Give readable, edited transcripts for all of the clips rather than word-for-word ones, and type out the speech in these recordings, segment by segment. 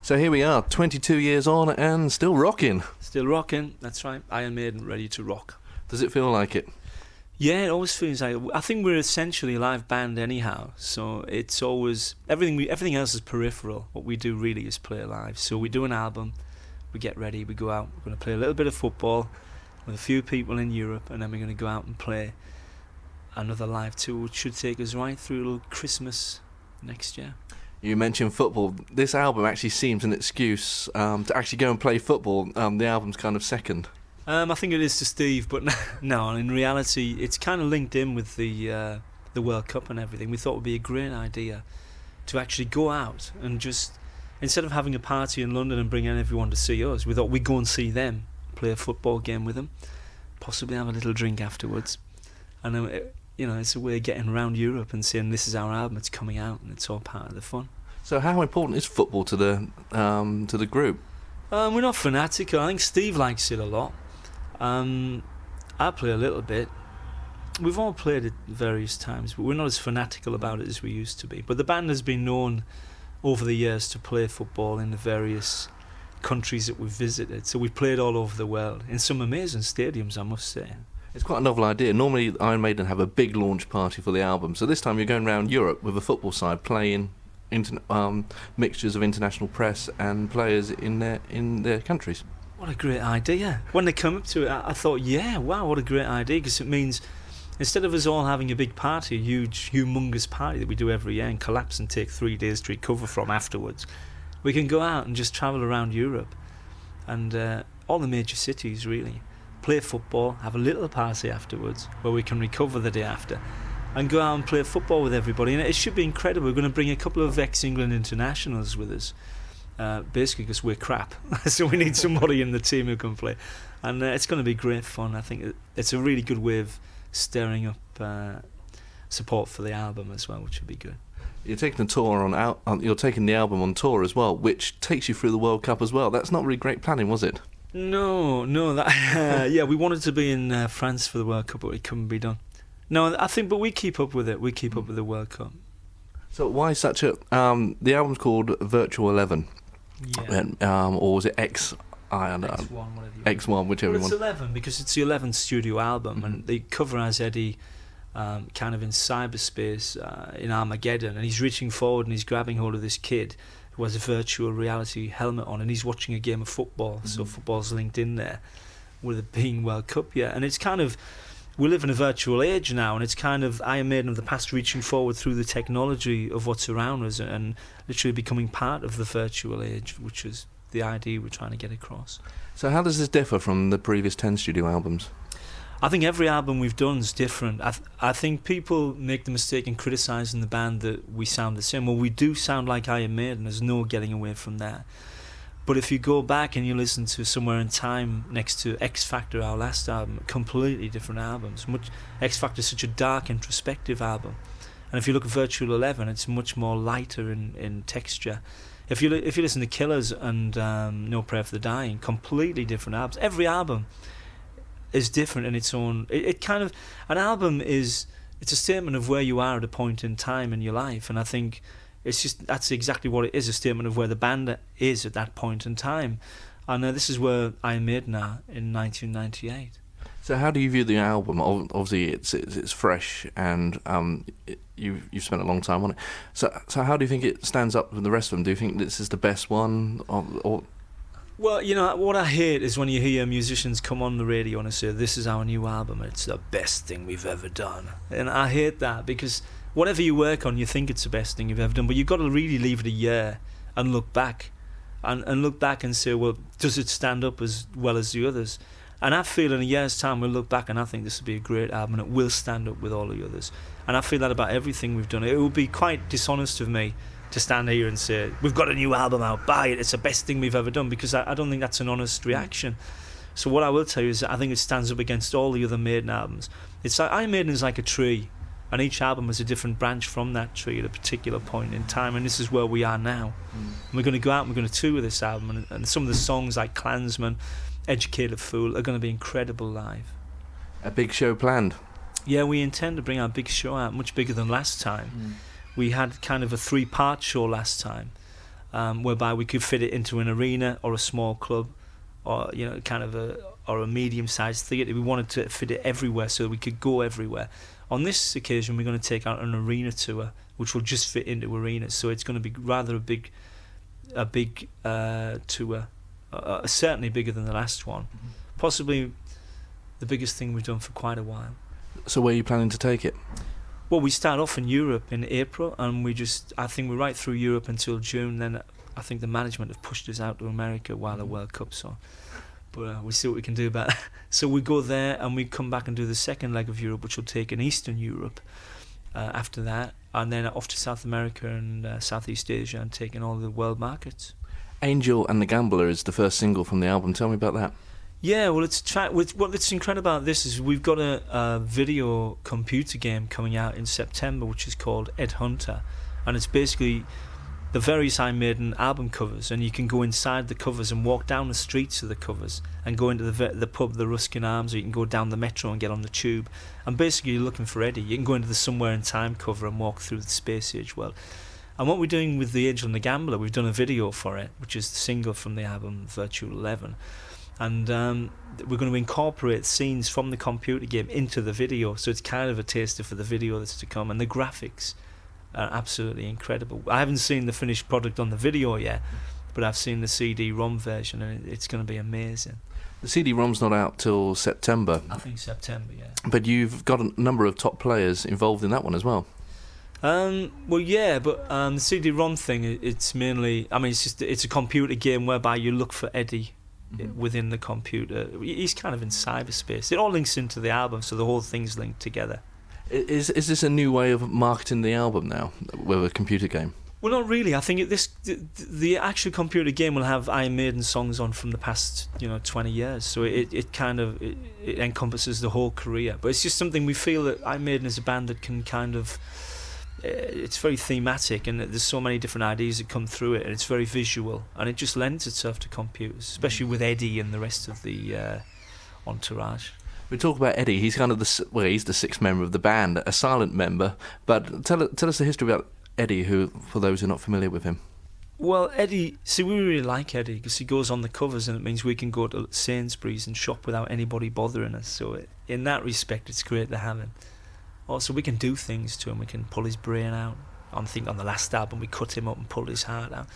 So here we are, 22 years on and still rocking. Still rocking, that's right. Iron Maiden, ready to rock. Does it feel like it? Yeah, it always feels like it. I think we're essentially a live band anyhow, so it's always everything else is peripheral. What we do really is play live. So we do an album, we get ready, we go out, we're going to play a little bit of football with a few people in Europe, and then we're going to go out and play another live tour, which should take us right through till Christmas next year. You mentioned football. This album actually seems an excuse to actually go and play football. The album's kind of second. I think it is to Steve, but no, in reality, it's kind of linked in with the World Cup and everything. We thought it would be a great idea to actually go out and just, instead of having a party in London and bringing everyone to see us, we thought we'd go and see them, play a football game with them, possibly have a little drink afterwards. And, it's a way of getting around Europe and saying this is our album, it's coming out, and it's all part of the fun. So how important is football to the group? We're not fanatical. I think Steve likes it a lot. I play a little bit. We've all played it various times, but we're not as fanatical about it as we used to be. But the band has been known over the years to play football in the various countries that we've visited. So we've played all over the world in some amazing stadiums, I must say. It's quite a novel idea. Normally Iron Maiden have a big launch party for the album, so this time you're going around Europe with a football side playing mixtures of international press and players in their countries. What a great idea. When they come up to it, I thought, yeah, wow, what a great idea, because it means instead of us all having a big party, a huge, humongous party that we do every year and collapse and take 3 days to recover from afterwards, we can go out and just travel around Europe and all the major cities, really, play football, have a little party afterwards where we can recover the day after and go out and play football with everybody. And it should be incredible. We're going to bring a couple of ex-England internationals with us. Basically because we're crap, so we need somebody in the team who can play, and it's going to be great fun. I think it's a really good way of stirring up support for the album as well, which would be good. You're taking you're taking the album on tour as well, which takes you through the World Cup as well. That's not really great planning, was it? No, yeah, we wanted to be in France for the World Cup, but it couldn't be done. No, I think, but we keep up with it. We keep up with the World Cup. So why such a? The album's called Virtual 11. Yeah. Or was it X? I don't know. X1, whichever one. It's 11 because it's the 11th studio album, and they cover as Eddie kind of in cyberspace in Armageddon, and he's reaching forward and he's grabbing hold of this kid who has a virtual reality helmet on, and he's watching a game of football. So football's linked in there with it being World Cup, yeah. And it's kind of, we live in a virtual age now, and it's kind of Iron Maiden of the past reaching forward through the technology of what's around us and literally becoming part of the virtual age, which is the idea we're trying to get across. So how does this differ from the previous 10 studio albums? I think every album we've done is different. I think people make the mistake in criticising the band that we sound the same. Well, we do sound like Iron Maiden, there's no getting away from that. But if you go back and you listen to Somewhere in Time next to X Factor, our last album, completely different albums. X Factor is such a dark, introspective album. And if you look at Virtual 11, it's much more lighter in texture. If you listen to Killers and No Prayer for the Dying, completely different albums. Every album is different in its own. An album is, it's a statement of where you are at a point in time in your life, and I think that's exactly what it is, a statement of where the band is at that point in time. And this is where Iron Maiden are in 1998. So how do you view the album? Obviously it's fresh, and you've spent a long time on it. So how do you think it stands up with the rest of them? Do you think this is the best one? Or? Well, what I hate is when you hear musicians come on the radio and say, this is our new album, and it's the best thing we've ever done. And I hate that, because whatever you work on, you think it's the best thing you've ever done, but you've got to really leave it a year and look back and say, well, does it stand up as well as the others? And I feel in a year's time we'll look back and I think this will be a great album and it will stand up with all the others. And I feel that about everything we've done. It would be quite dishonest of me to stand here and say, we've got a new album out, buy it, it's the best thing we've ever done, because I don't think that's an honest reaction. So what I will tell you is that I think it stands up against all the other Maiden albums. It's like Iron Maiden is like a tree, and each album is a different branch from that tree at a particular point in time, and this is where we are now. And we're going to go out and we're going to tour with this album, and some of the songs like Klansman, Educated Fool are going to be incredible live. A big show planned? Yeah, we intend to bring our big show out, much bigger than last time. We had kind of a 3-part show last time, whereby we could fit it into an arena or a small club, or kind of a medium-sized theatre. We wanted to fit it everywhere so we could go everywhere. On this occasion, we're going to take out an arena tour, which will just fit into arenas. So it's going to be rather a big tour, certainly bigger than the last one, possibly the biggest thing we've done for quite a while. So where are you planning to take it? Well, we start off in Europe in April, and I think we're right through Europe until June. Then I think the management have pushed us out to America while the World Cup's on. But we'll see what we can do about that. So we go there and we come back and do the second leg of Europe, which will take in Eastern Europe after that, and then off to South America and Southeast Asia and taking all the world markets. Angel and the Gambler is the first single from the album. Tell me about that. Yeah, well, what's incredible about this is we've got a video computer game coming out in September, which is called Ed Hunter, and it's basically the various Iron Maiden album covers, and you can go inside the covers and walk down the streets of the covers and go into the pub, the Ruskin Arms, or you can go down the metro and get on the tube. And basically you're looking for Eddie. You can go into the Somewhere in Time cover and walk through the space age world. And what we're doing with The Angel and the Gambler, we've done a video for it, which is the single from the album Virtual 11. And we're going to incorporate scenes from the computer game into the video, so it's kind of a taster for the video that's to come. And the graphics are absolutely incredible. I haven't seen the finished product on the video yet, but I've seen the CD-ROM version, and it's going to be amazing. The CD-ROM's not out till September. I think September, yeah. But you've got a number of top players involved in that one as well. Well, yeah, but the CD-ROM thing, it's mainly, it's a computer game whereby you look for Eddie within the computer. He's kind of in cyberspace. It all links into the album, so the whole thing's linked together. Is this a new way of marketing the album now with a computer game? Well, not really. I think the actual computer game will have Iron Maiden songs on from the past 20 years, so it encompasses the whole career. But it's just something we feel that Iron Maiden is a band that can kind of, it's very thematic, and there's so many different ideas that come through it, and it's very visual, and it just lends itself to computers, especially with Eddie and the rest of the entourage. We talk about Eddie. He's kind of he's the sixth member of the band, a silent member. But tell us the history about Eddie, who, for those who are not familiar with him. Well, Eddie, we really like Eddie because he goes on the covers, and it means we can go to Sainsbury's and shop without anybody bothering us. So in that respect, it's great to have him. Also, we can do things to him. We can pull his brain out. I think on the last album we cut him up and pulled his heart out.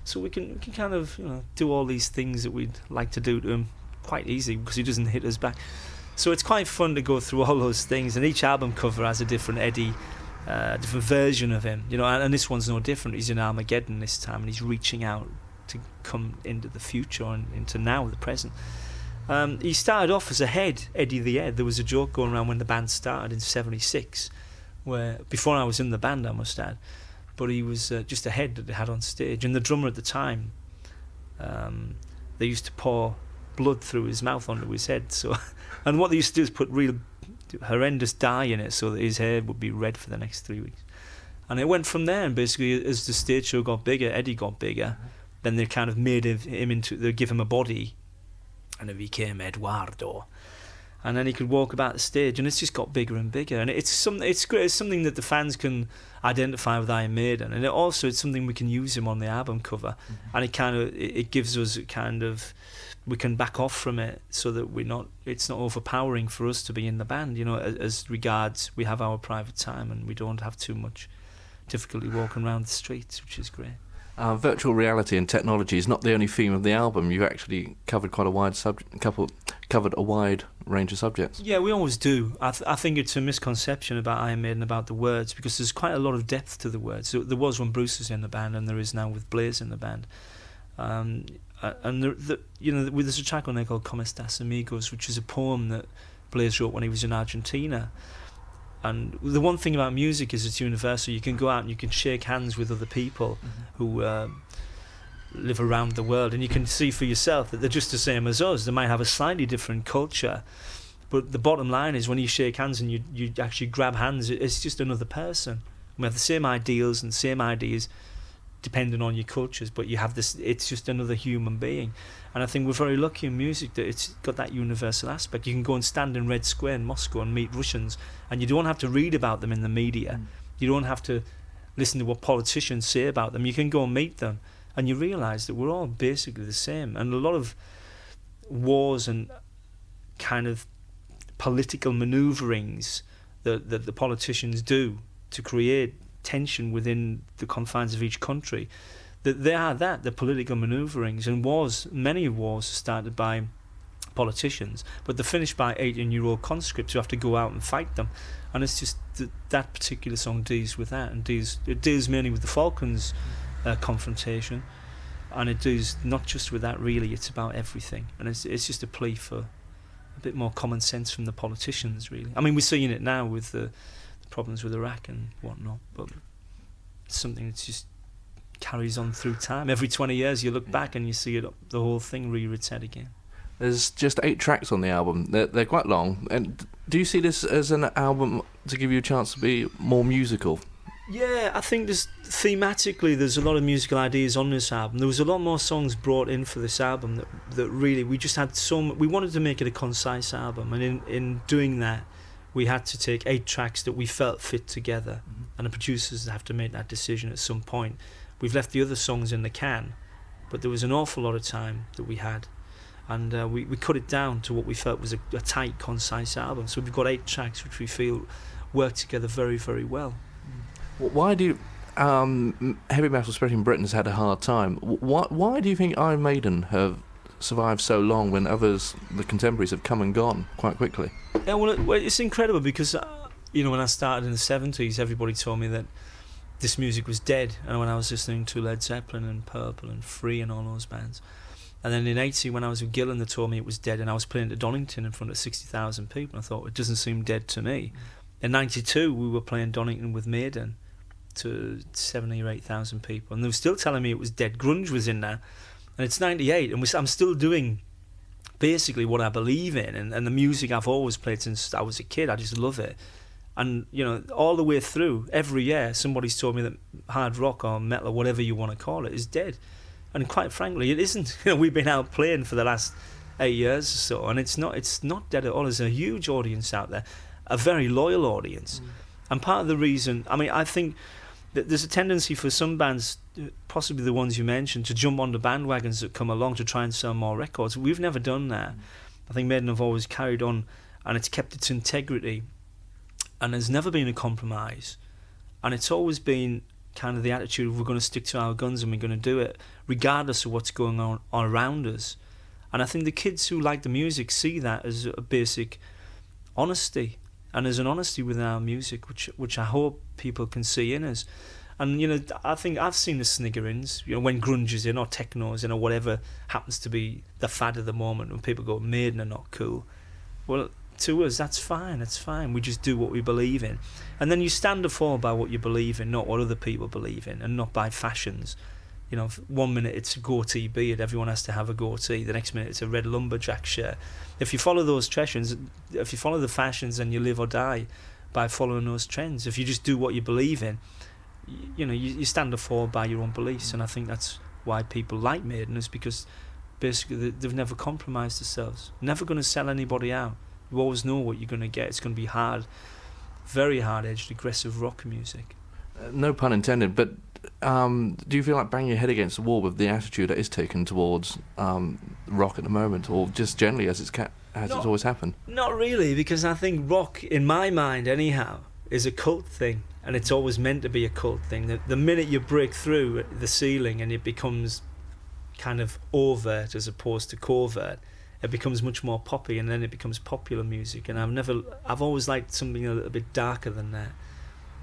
So we can kind of do all these things that we'd like to do to him quite easily because he doesn't hit us back. So it's quite fun to go through all those things, and each album cover has a different Eddie, different version of him. And this one's no different. He's in Armageddon this time, and he's reaching out to come into the future and into now, the present. He started off as a head, Eddie the Head. There was a joke going around when the band started in '76, where before I was in the band, I must add, but he was just a head that they had on stage. And the drummer at the time, they used to pour blood through his mouth onto his head. So, and what they used to do is put real horrendous dye in it so that his hair would be red for the next 3 weeks. And it went from there. And basically, as the stage show got bigger, Eddie got bigger. Then they kind of made him into. They give him a body. And it became Eduardo, and then he could walk about the stage, and it's just got bigger and bigger. And it's great. It's something that the fans can identify with Iron Maiden, and it's something we can use him on the album cover, and it gives us we can back off from it so that it's not overpowering for us to be in the band. As regards we have our private time and we don't have too much difficulty walking around the streets, which is great. Virtual reality and technology is not the only theme of the album. You've actually covered quite a wide covered a wide range of subjects. Yeah, we always do. I think it's a misconception about Iron Maiden about the words, because there's quite a lot of depth to the words. So there was when Bruce was in the band, and there is now with Blaze in the band. And there's a track on there called Como Estas Amigos, which is a poem that Blaze wrote when he was in Argentina. And the one thing about music is it's universal. You can go out and you can shake hands with other people who live around the world, and you can see for yourself that they're just the same as us. They might have a slightly different culture, but the bottom line is when you shake hands and you actually grab hands, it's just another person. We have the same ideals and same ideas depending on your cultures, but you have this, it's just another human being. And I think we're very lucky in music that it's got that universal aspect. You can go and stand in Red Square in Moscow and meet Russians, and you don't have to read about them in the media. You don't have to listen to what politicians say about them. You can go and meet them, and you realise that we're all basically the same. And a lot of wars and kind of political manoeuvrings that the politicians do to create tension within the confines of each country, that the political manoeuvrings, and wars, many wars are started by politicians, but they're finished by 18-year-old conscripts who have to go out and fight them. And it's just that particular song deals with that, and it deals mainly with the Falklands confrontation, and it deals not just with that really, it's about everything. And it's just a plea for a bit more common sense from the politicians, really. I mean, we're seeing it now with the problems with Iraq and whatnot, but it's something that just carries on through time. Every 20 years you look back and you see it, the whole thing rear its head again. There's just 8 tracks on the album. They're quite long. And do you see this as an album to give you a chance to be more musical? Yeah, I think thematically there's a lot of musical ideas on this album. There was a lot more songs brought in for this album that really, we just had we wanted to make it a concise album, and in doing that we had to take 8 tracks that we felt fit together, and the producers have to make that decision at some point. We've left the other songs in the can, but there was an awful lot of time that we had, and we cut it down to what we felt was a tight, concise album. So we've got 8 tracks which we feel work together very, very well. Why do heavy metal, especially in Britain, has had a hard time? Why do you think Iron Maiden have survived so long when others, the contemporaries, have come and gone quite quickly? Yeah, well, it's incredible because when I started in the 70s, everybody told me that this music was dead. And when I was listening to Led Zeppelin and Purple and Free and all those bands, and then in 80, when I was with Gillan, they told me it was dead, and I was playing at Donington in front of 60,000 people. I thought, it doesn't seem dead to me. In 92, we were playing Donington with Maiden to 70,000 or 8,000 people, and they were still telling me it was dead. Grunge was in there, and it's 98, and I'm still doing basically what I believe in, and the music I've always played since I was a kid. I just love it. And all the way through, every year somebody's told me that hard rock or metal or whatever you want to call it is dead, and quite frankly it isn't. We've been out playing for the last 8 years or so, and it's not dead at all. There's a huge audience out there, a very loyal audience. And part of the reason, I think that there's a tendency for some bands, possibly the ones you mentioned, to jump on the bandwagons that come along to try and sell more records. We've never done that. I think Maiden have always carried on, and it's kept its integrity, and there's never been a compromise, and it's always been kind of the attitude of we're going to stick to our guns and we're going to do it regardless of what's going on around us. And I think the kids who like the music see that as a basic honesty, and there's an honesty within our music which I hope people can see in us. And I think I've seen the sniggerings, when grunge is in, or techno is in, or whatever happens to be the fad of the moment, when people go, Maiden are not cool. Well, to us, that's fine. We just do what we believe in. And then you stand or fall by what you believe in, not what other people believe in, and not by fashions. 1 minute it's a goatee beard, everyone has to have a goatee. The next minute it's a red lumberjack shirt. If you follow those trends, if you follow the fashions, then you live or die by following those trends. If you just do what you believe in, you stand or fall by your own beliefs. And I think that's why people like Maiden, is because basically they've never compromised themselves. Never going to sell anybody out. You always know what you're going to get. It's going to be hard, very hard-edged, aggressive rock music. No pun intended, but do you feel like banging your head against the wall with the attitude that is taken towards rock at the moment, or just generally as it's always happened? Not really, because I think rock, in my mind anyhow, is a cult thing, and it's always meant to be a cult thing. The minute you break through the ceiling and it becomes kind of overt as opposed to covert, it becomes much more poppy, and then it becomes popular music. And I've always liked something a little bit darker than that.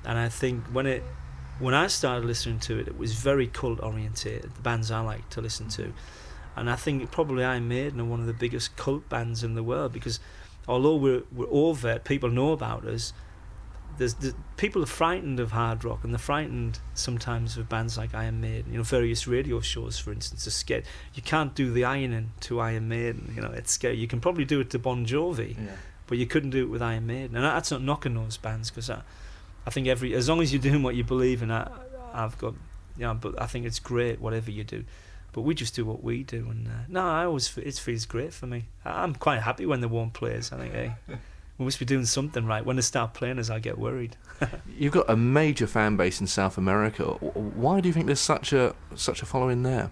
And I think when I started listening to it, it was very cult oriented, the bands I like to listen to. And I think probably Iron Maiden are one of the biggest cult bands in the world, because although we're overt, people know about us. People are frightened of hard rock, and they're frightened sometimes of bands like Iron Maiden. Various radio shows, for instance, are scared. You can't do the ironing to Iron Maiden. It's scary. You can probably do it to Bon Jovi, but you couldn't do it with Iron Maiden. And that's not knocking those bands, because I think as long as you're doing what you believe in, but I think it's great whatever you do. But we just do what we do, and it feels great for me. I'm quite happy when they won't play us. I think, we must be doing something right. When they start playing us, I get worried. You've got a major fan base in South America. Why do you think there's such a following there?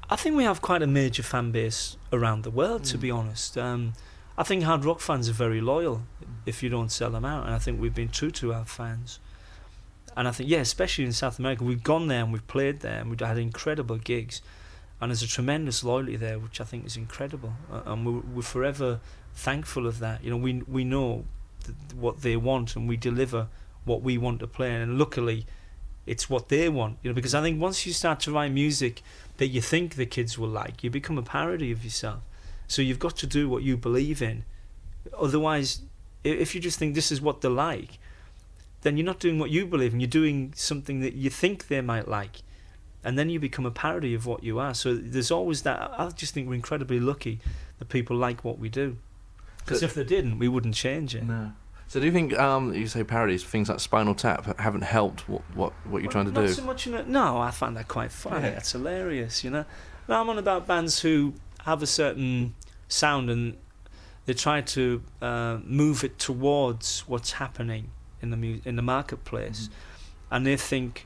I think we have quite a major fan base around the world, to be honest. I think hard rock fans are very loyal if you don't sell them out, and I think we've been true to our fans. And I think, especially in South America, we've gone there and we've played there and we've had incredible gigs, and there's a tremendous loyalty there, which I think is incredible, and we're forever thankful of that. We know what they want, and we deliver what we want to play, and luckily it's what they want, because I think once you start to write music that you think the kids will like, you become a parody of yourself. So you've got to do what you believe in. Otherwise, if you just think this is what they like, then you're not doing what you believe in. You're doing something that you think they might like, and then you become a parody of what you are. So there's always that. I just think we're incredibly lucky that people like what we do, because if they didn't, we wouldn't change it. No. So do you think, you say parodies, things like Spinal Tap haven't helped what you're trying to do? Not so much no, I find that quite funny. That's hilarious, Now I'm on about bands who have a certain sound and they try to move it towards what's happening in the marketplace, and they think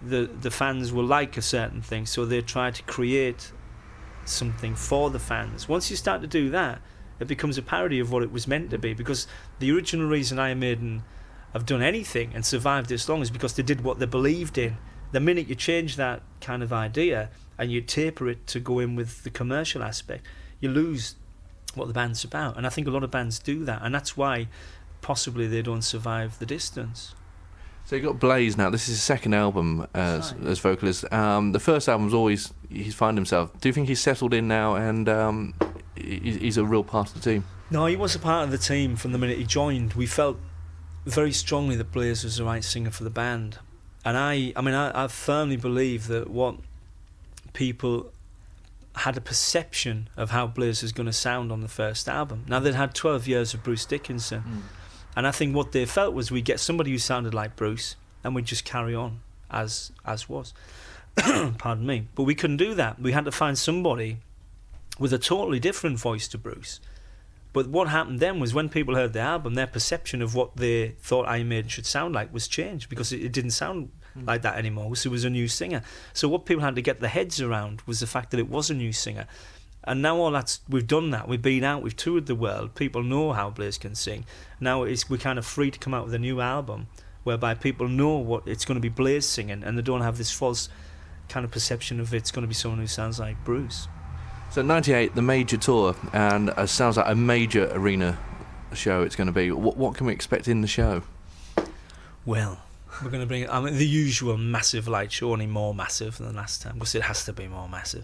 the fans will like a certain thing, so they try to create something for the fans. Once you start to do that, it becomes a parody of what it was meant to be, because the original reason Iron Maiden have done anything and survived this long is because they did what they believed in. The minute you change that kind of idea and you taper it to go in with the commercial aspect, you lose what the band's about. And I think a lot of bands do that, and that's why possibly they don't survive the distance. So you've got Blaze now. This is his second album as vocalist. The first album's always he's found himself. Do you think he's settled in now and he's a real part of the team? No, he was a part of the team from the minute he joined. We felt very strongly that Blaze was the right singer for the band. And I firmly believe that what people had a perception of how Blaze was going to sound on the first album. Now, they'd had 12 years of Bruce Dickinson. And I think what they felt was we'd get somebody who sounded like Bruce and we'd just carry on as was. Pardon me. But we couldn't do that. We had to find somebody with a totally different voice to Bruce. But what happened then was when people heard the album, their perception of what they thought Iron Maiden should sound like was changed, because it didn't sound like that anymore. So it was a new singer. So what people had to get their heads around was the fact that it was a new singer. And now we've done that. We've been out, we've toured the world. People know how Blaze can sing. Now we're kind of free to come out with a new album whereby people know what it's going to be Blaze singing, and they don't have this false kind of perception of it's going to be someone who sounds like Bruce. So 98, the major tour, and it sounds like a major arena show it's going to be. What can we expect in the show? Well, we're going to bring the usual massive light show, only more massive than last time, because it has to be more massive.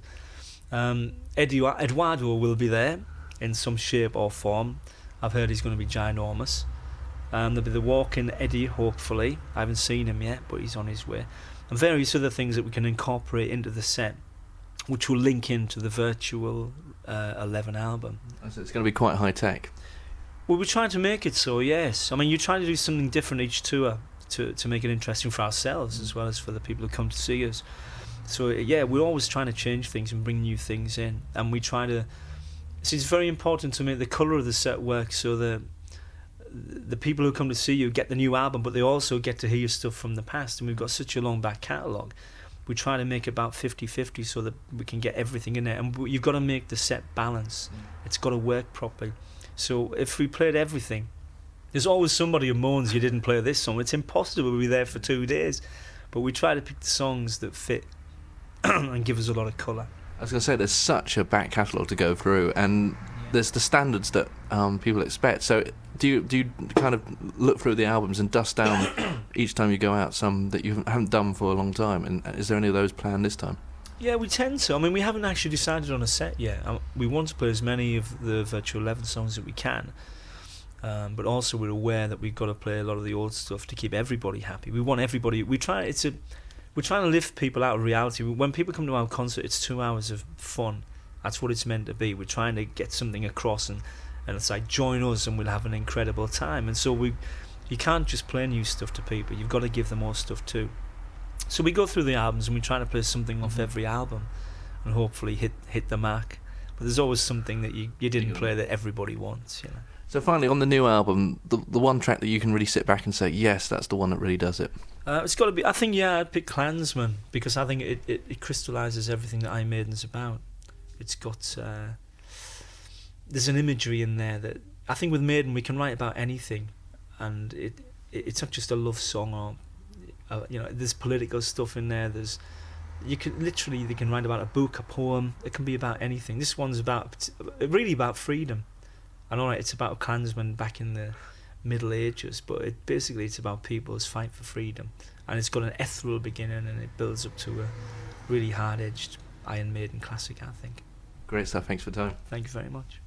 Eduardo will be there in some shape or form. I've heard he's going to be ginormous. There'll be the Walking Eddie, hopefully. I haven't seen him yet, but he's on his way. And various other things that we can incorporate into the set, which will link into the virtual 11 album. So it's going to be quite high tech. Well, we're trying to make it so, yes. I mean, you're trying to do something different each tour to make it interesting for ourselves as well as for the people who come to see us. So yeah, we're always trying to change things and bring new things in, and we try to. So it's very important to make the colour of the set work, so the people who come to see you get the new album, but they also get to hear stuff from the past. And we've got such a long back catalogue. We try to make about 50-50 so that we can get everything in there. And you've got to make the set balance. It's got to work properly. So if we played everything, there's always somebody who moans you didn't play this song. It's impossible to be there for 2 days. But we try to pick the songs that fit and give us a lot of colour. I was going to say, there's such a back catalogue to go through, and there's the standards that people expect. So do you kind of look through the albums and dust down each time you go out some that you haven't done for a long time? And is there any of those planned this time? Yeah, we tend to. I mean, we haven't actually decided on a set yet. We want to play as many of the Virtual 11 songs that we can. But also we're aware that we've got to play a lot of the old stuff to keep everybody happy. We want everybody. We're trying to lift people out of reality. When people come to our concert, it's 2 hours of fun. That's what it's meant to be. We're trying to get something across, and it's like, join us and we'll have an incredible time. And so you can't just play new stuff to people. You've got to give them more stuff too. So we go through the albums and we try to play something off every album and hopefully hit the mark. But there's always something that you didn't play that everybody wants, So finally, on the new album, the one track that you can really sit back and say, yes, that's the one that really does it. It's got to be. I think I'd pick Klansman because I think it crystallises everything that Iron Maiden's about. It's got there's an imagery in there that I think with Maiden we can write about anything, and it's not just a love song or there's political stuff in there. They can write about a book, a poem. It can be about anything. This one's really about freedom. And alright, it's about Klansmen back in the Middle Ages, but it's about people's fight for freedom, and it's got an ethereal beginning and it builds up to a really hard-edged Iron Maiden classic, I think. Great stuff. Thanks for the time. Thank you very much.